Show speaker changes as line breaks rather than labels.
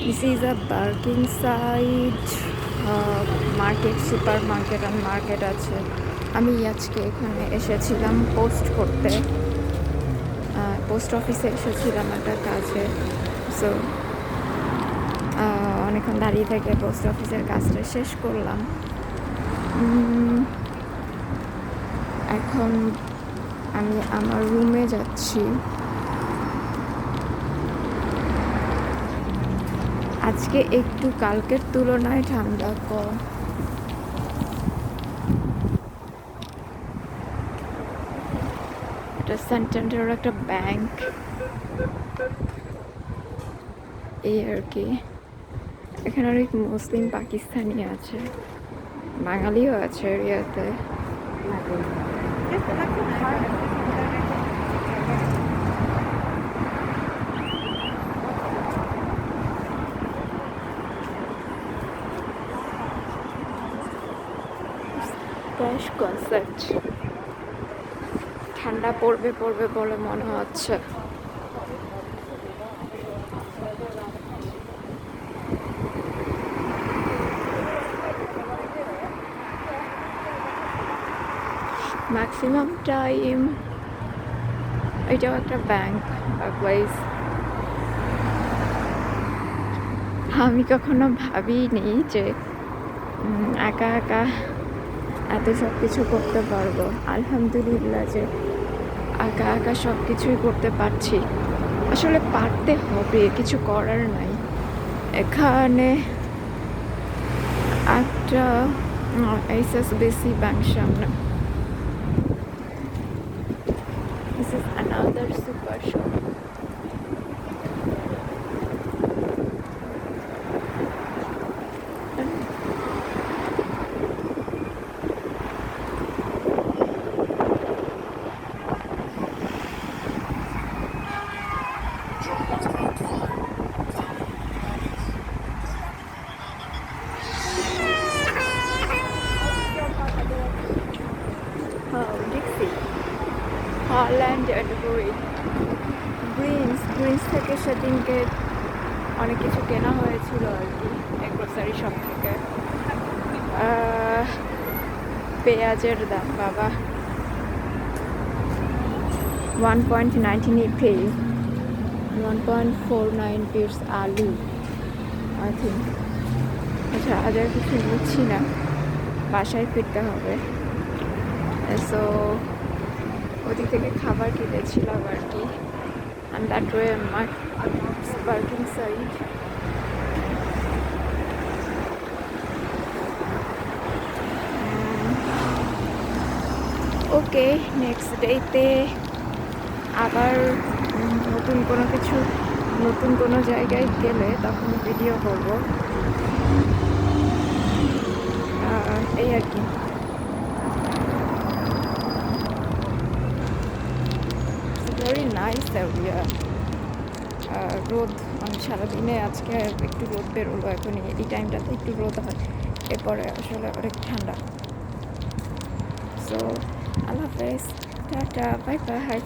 This is a Barkingside market, super market আর market আছে। আমি আজকে এখানে এসেছিলাম পোস্ট করতে, পোস্ট অফিসে এসেছিলাম একটা কাজে। সো অনেকক্ষণ দাঁড়িয়ে থেকে পোস্ট অফিসের কাজটা শেষ করলাম। এখন আমি আমার রুমে যাচ্ছি। আজকে একটু কালকের তুলনায় ঠান্ডা কম। এটা সেন্টারের একটা ব্যাংক, এই আর কি। এখানে অনেক মুসলিম পাকিস্তানি আছে, বাঙালিও আছে এরিয়াতে। ক্যাশ কনসার্ট, ঠান্ডা পড়বে বলে মনে হচ্ছে। ম্যাক্সিমাম টাইম এটাও একটা ব্যাংক প্লেস। আমি কখনো ভাবিনি যে একা একা এত সব কিছু করতে পারবো। আলহামদুলিল্লাহ যে একা একা সব কিছুই করতে পারছি। আসলে পারতে হবে, কিছু করার নাই। এখানে একটা HSBC ব্যাংক সামনে। This is another super shop. Oh, Dixie. Holland and Greens থেকে সেদিনকে অনেক কিছু কেনা হয়েছিল আর কি, গ্রোসারি শপ থেকে। পেঁয়াজের দাম বাবা 1.19 pay, 1.49 piece আলু আই থিঙ্ক। আচ্ছা, আজ আর কিছু নিচ্ছি না, বাসায় ফিরতে হবে। সো ওদিক থেকে খাবার কিনেছিলাম আর কি। And that way my Barkingside. Okay, next ডেতে আবার নতুন কোনো জায়গায় গেলে তখন ভিডিও করব, এই আর কি। Very nice area. রোদ সারাদিনে আজকে একটু রোদ বেরোলো, এখন এই টাইমটাতে একটু রোদ হয়, এরপরে আসলে অনেক ঠান্ডা। সো আল্লাহ হাফেজ, টাটা, বাই বাই।